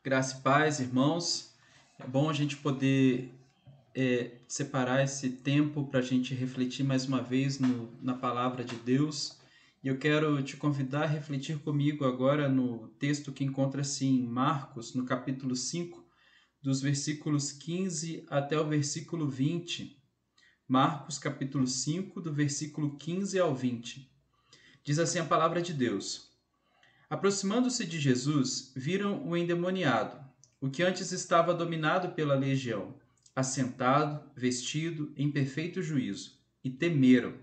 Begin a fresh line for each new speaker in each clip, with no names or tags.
Graça e paz, irmãos. É bom a gente poder separar esse tempo para a gente refletir mais uma vez na palavra de Deus. E eu quero te convidar a refletir comigo agora no texto que encontra-se em Marcos, no capítulo 5, dos versículos 15 até o versículo 20. Marcos, capítulo 5, do versículo 15 ao 20. Diz assim a palavra de Deus. Aproximando-se de Jesus, viram o endemoniado, o que antes estava dominado pela legião, assentado, vestido, em perfeito juízo, e temeram.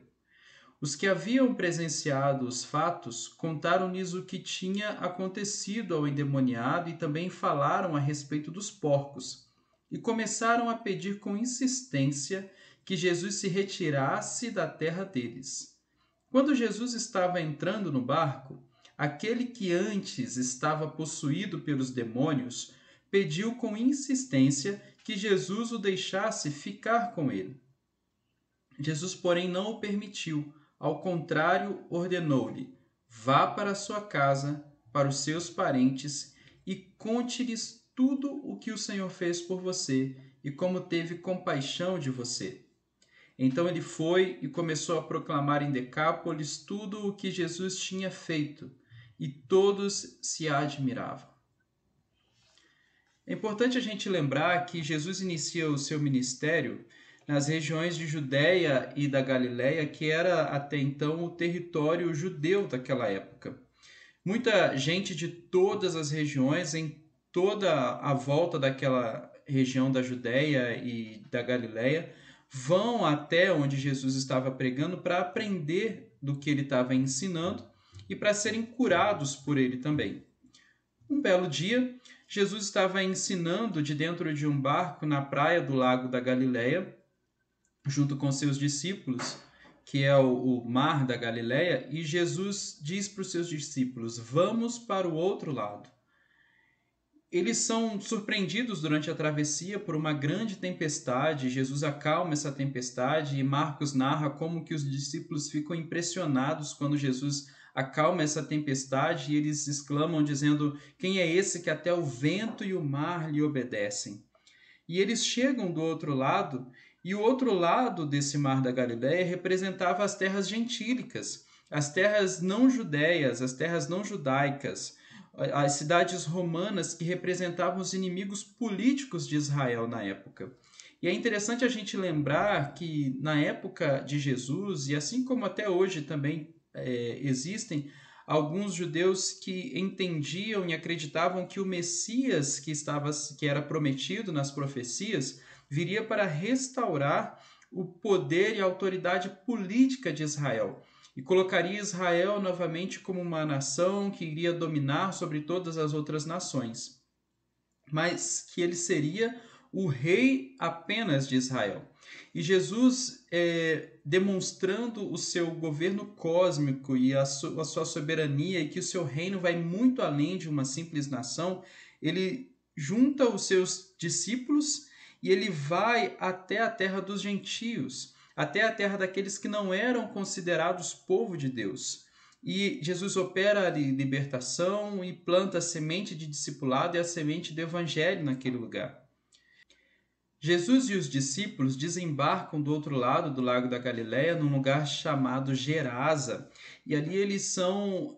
Os que haviam presenciado os fatos contaram-lhes o que tinha acontecido ao endemoniado e também falaram a respeito dos porcos, e começaram a pedir com insistência que Jesus se retirasse da terra deles. Quando Jesus estava entrando no barco, aquele que antes estava possuído pelos demônios pediu com insistência que Jesus o deixasse ficar com ele. Jesus, porém, não o permitiu. Ao contrário, ordenou-lhe: vá para sua casa, para os seus parentes, e conte-lhes tudo o que o Senhor fez por você e como teve compaixão de você. Então ele foi e começou a proclamar em Decápolis tudo o que Jesus tinha feito, e todos se admiravam. É importante a gente lembrar que Jesus inicia o seu ministério nas regiões de Judéia e da Galiléia, que era até então o território judeu daquela época. Muita gente de todas as regiões, em toda a volta daquela região da Judéia e da Galiléia, vão até onde Jesus estava pregando para aprender do que ele estava ensinando e para serem curados por ele também. Um belo dia, Jesus estava ensinando de dentro de um barco na praia do lago da Galiléia, junto com seus discípulos, que é o mar da Galiléia, e Jesus diz para os seus discípulos: vamos para o outro lado. Eles são surpreendidos durante a travessia por uma grande tempestade. Jesus acalma essa tempestade e Marcos narra como que os discípulos ficam impressionados quando Jesus acalma essa tempestade e eles exclamam dizendo: quem é esse que até o vento e o mar lhe obedecem? E eles chegam do outro lado, e o outro lado desse mar da Galiléia representava as terras gentílicas, as terras não judeias, as terras não judaicas, as cidades romanas que representavam os inimigos políticos de Israel na época. E é interessante a gente lembrar que na época de Jesus, e assim como até hoje também existem, alguns judeus que entendiam e acreditavam que o Messias que era prometido nas profecias viria para restaurar o poder e a autoridade política de Israel e colocaria Israel novamente como uma nação que iria dominar sobre todas as outras nações, mas que ele seria o rei apenas de Israel. E Jesus, demonstrando o seu governo cósmico e a sua soberania, e que o seu reino vai muito além de uma simples nação, ele junta os seus discípulos e ele vai até a terra dos gentios, até a terra daqueles que não eram considerados povo de Deus. E Jesus opera a libertação e planta a semente de discipulado e a semente do evangelho naquele lugar. Jesus e os discípulos desembarcam do outro lado do lago da Galiléia, num lugar chamado Gerasa, e ali eles são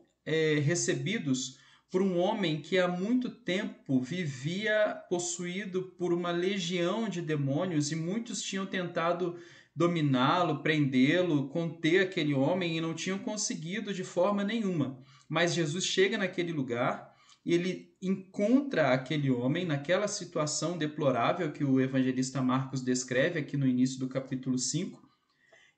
recebidos por um homem que há muito tempo vivia possuído por uma legião de demônios, e muitos tinham tentado dominá-lo, prendê-lo, conter aquele homem e não tinham conseguido de forma nenhuma. Mas Jesus chega naquele lugar, ele encontra aquele homem naquela situação deplorável que o evangelista Marcos descreve aqui no início do capítulo 5,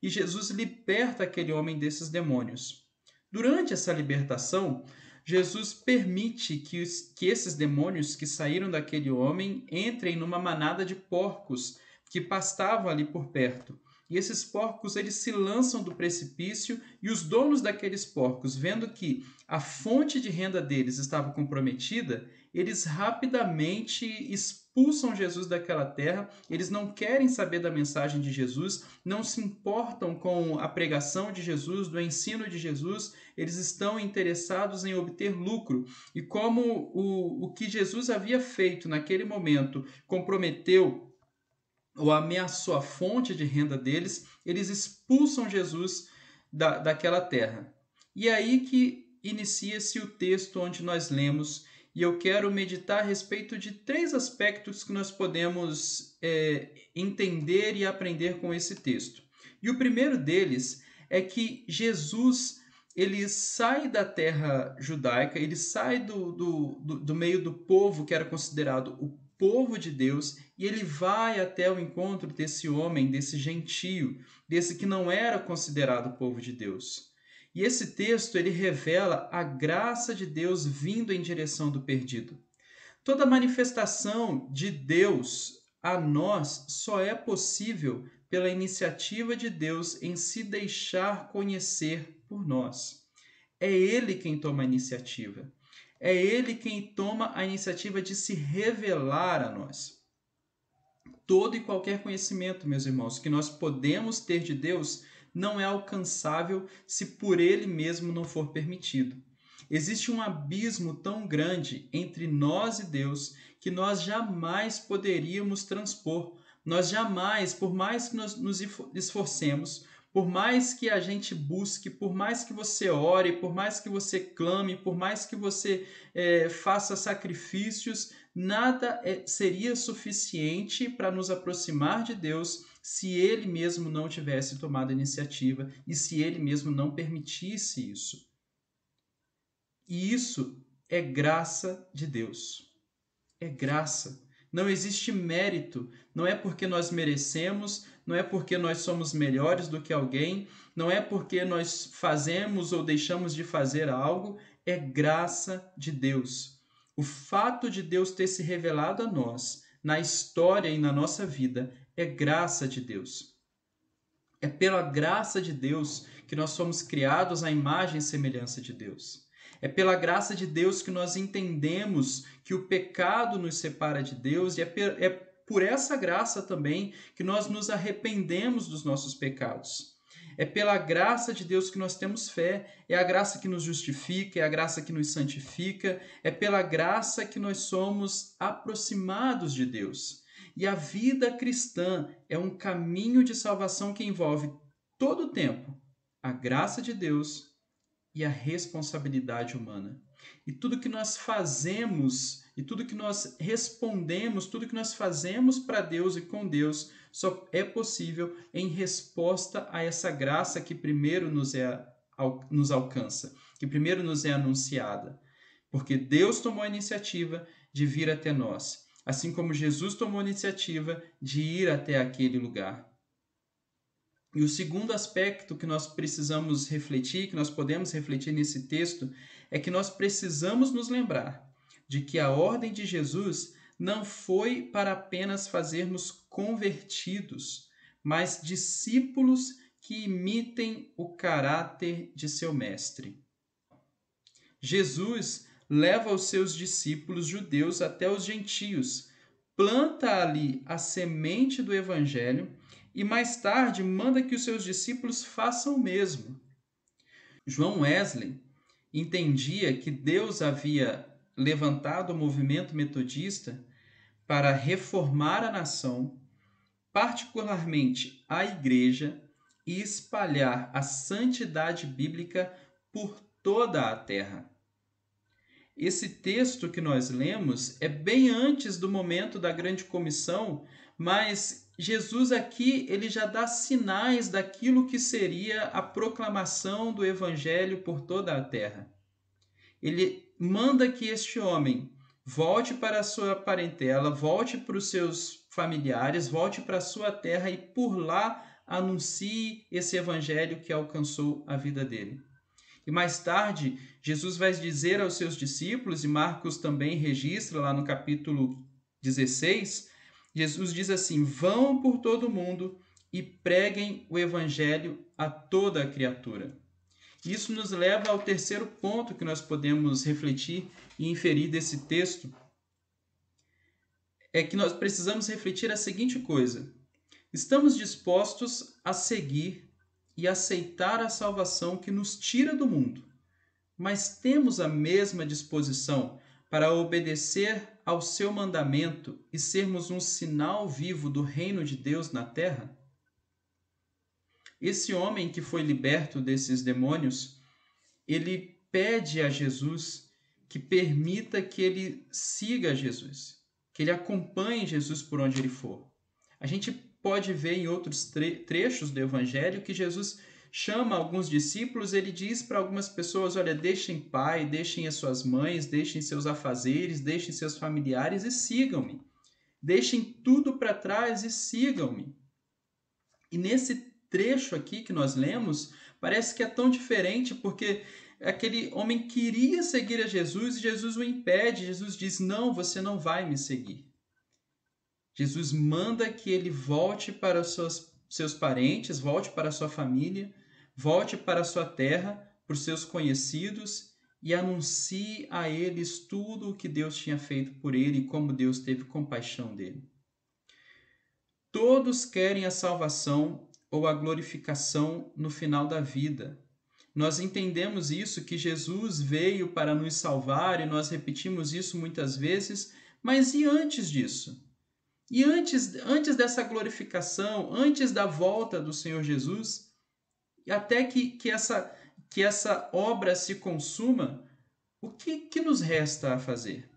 e Jesus liberta aquele homem desses demônios. Durante essa libertação, Jesus permite que esses demônios que saíram daquele homem entrem numa manada de porcos que pastavam ali por perto. E esses porcos eles se lançam do precipício, e os donos daqueles porcos, vendo que a fonte de renda deles estava comprometida, eles rapidamente expulsam Jesus daquela terra, eles não querem saber da mensagem de Jesus, não se importam com a pregação de Jesus, do ensino de Jesus, eles estão interessados em obter lucro. E como o que Jesus havia feito naquele momento comprometeu ou ameaçou a fonte de renda deles, eles expulsam Jesus daquela terra. E aí que inicia-se o texto onde nós lemos, e eu quero meditar a respeito de 3 aspectos que nós podemos entender e aprender com esse texto. E o primeiro deles é que Jesus ele sai da terra judaica, ele sai do meio do povo que era considerado o povo de Deus, e ele vai até o encontro desse homem, desse gentio, desse que não era considerado povo de Deus. E esse texto ele revela a graça de Deus vindo em direção do perdido. Toda manifestação de Deus a nós só é possível pela iniciativa de Deus em se deixar conhecer por nós. É Ele quem toma a iniciativa. É Ele quem toma a iniciativa de se revelar a nós. Todo e qualquer conhecimento, meus irmãos, que nós podemos ter de Deus não é alcançável se por Ele mesmo não for permitido. Existe um abismo tão grande entre nós e Deus que nós jamais poderíamos transpor. Nós jamais, por mais que nós nos esforcemos, por mais que a gente busque, por mais que você ore, por mais que você clame, por mais que você faça sacrifícios, nada seria suficiente para nos aproximar de Deus se Ele mesmo não tivesse tomado a iniciativa e se Ele mesmo não permitisse isso. E isso é graça de Deus. É graça. Não existe mérito. Não é porque nós merecemos, não é porque nós somos melhores do que alguém, não é porque nós fazemos ou deixamos de fazer algo. É graça de Deus. O fato de Deus ter se revelado a nós, na história e na nossa vida, é graça de Deus. É pela graça de Deus que nós somos criados à imagem e semelhança de Deus. É pela graça de Deus que nós entendemos que o pecado nos separa de Deus e é por essa graça também que nós nos arrependemos dos nossos pecados. É pela graça de Deus que nós temos fé, é a graça que nos justifica, é a graça que nos santifica, é pela graça que nós somos aproximados de Deus. E a vida cristã é um caminho de salvação que envolve todo o tempo a graça de Deus e a responsabilidade humana. E tudo que nós fazemos, e tudo que nós respondemos, tudo que nós fazemos para Deus e com Deus, só é possível em resposta a essa graça que primeiro nos alcança, que primeiro nos é anunciada. Porque Deus tomou a iniciativa de vir até nós, assim como Jesus tomou a iniciativa de ir até aquele lugar. E o segundo aspecto que nós precisamos refletir, que nós podemos refletir nesse texto, é que nós precisamos nos lembrar de que a ordem de Jesus não foi para apenas fazermos convertidos, mas discípulos que imitem o caráter de seu mestre. Jesus leva os seus discípulos judeus até os gentios, planta ali a semente do evangelho e mais tarde manda que os seus discípulos façam o mesmo. João Wesley entendia que Deus havia levantado o movimento metodista para reformar a nação, particularmente a igreja, e espalhar a santidade bíblica por toda a terra. Esse texto que nós lemos é bem antes do momento da grande comissão, mas Jesus aqui ele já dá sinais daquilo que seria a proclamação do evangelho por toda a terra. Ele manda que este homem volte para a sua parentela, volte para os seus familiares, volte para a sua terra e por lá anuncie esse evangelho que alcançou a vida dele. E mais tarde, Jesus vai dizer aos seus discípulos, e Marcos também registra lá no capítulo 16, Jesus diz assim: vão por todo o mundo e preguem o evangelho a toda a criatura. Isso nos leva ao terceiro ponto que nós podemos refletir e inferir desse texto, é que nós precisamos refletir a seguinte coisa: estamos dispostos a seguir e aceitar a salvação que nos tira do mundo, mas temos a mesma disposição para obedecer ao seu mandamento e sermos um sinal vivo do reino de Deus na terra? Esse homem que foi liberto desses demônios, ele pede a Jesus que permita que ele siga Jesus, que ele acompanhe Jesus por onde ele for. A gente pode ver em outros trechos do Evangelho que Jesus chama alguns discípulos, ele diz para algumas pessoas: olha, deixem pai, deixem as suas mães, deixem seus afazeres, deixem seus familiares e sigam-me. Deixem tudo para trás e sigam-me. E nesse trecho aqui que nós lemos, parece que é tão diferente, porque aquele homem queria seguir a Jesus e Jesus o impede. Jesus diz: não, você não vai me seguir. Jesus manda que ele volte para os seus parentes, volte para a sua família, volte para a sua terra, para os seus conhecidos, e anuncie a eles tudo o que Deus tinha feito por ele e como Deus teve compaixão dele. Todos querem a salvação ou a glorificação no final da vida. Nós entendemos isso, que Jesus veio para nos salvar, e nós repetimos isso muitas vezes, mas e antes disso? E antes dessa glorificação, antes da volta do Senhor Jesus, até que essa obra se consuma, o que nos resta a fazer?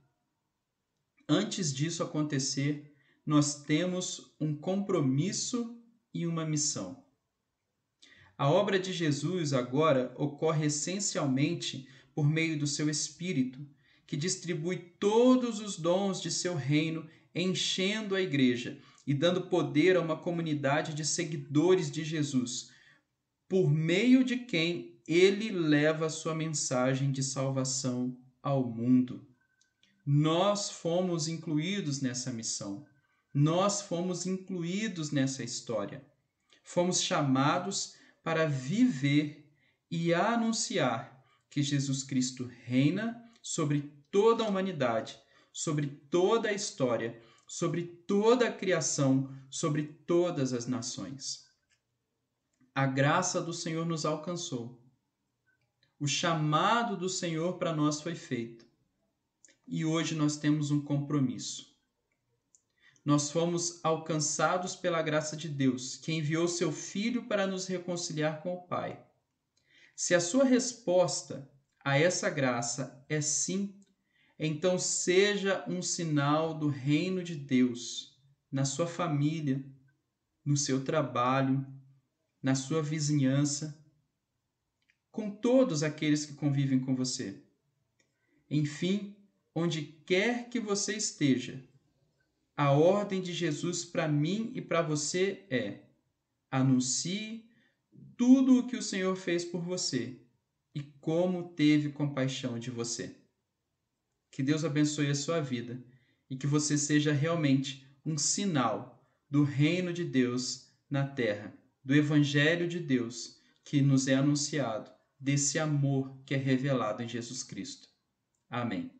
Antes disso acontecer, nós temos um compromisso e uma missão. A obra de Jesus agora ocorre essencialmente por meio do seu Espírito, que distribui todos os dons de seu reino, enchendo a igreja e dando poder a uma comunidade de seguidores de Jesus, por meio de quem ele leva a sua mensagem de salvação ao mundo. Nós fomos incluídos nessa missão. Nós fomos incluídos nessa história. Fomos chamados para viver e anunciar que Jesus Cristo reina sobre toda a humanidade, sobre toda a história, sobre toda a criação, sobre todas as nações. A graça do Senhor nos alcançou. O chamado do Senhor para nós foi feito. E hoje nós temos um compromisso. Nós fomos alcançados pela graça de Deus, que enviou seu Filho para nos reconciliar com o Pai. Se a sua resposta a essa graça é sim, então seja um sinal do reino de Deus na sua família, no seu trabalho, na sua vizinhança, com todos aqueles que convivem com você. Enfim, onde quer que você esteja, a ordem de Jesus para mim e para você é: anuncie tudo o que o Senhor fez por você e como teve compaixão de você. Que Deus abençoe a sua vida e que você seja realmente um sinal do reino de Deus na terra, do Evangelho de Deus que nos é anunciado, desse amor que é revelado em Jesus Cristo. Amém.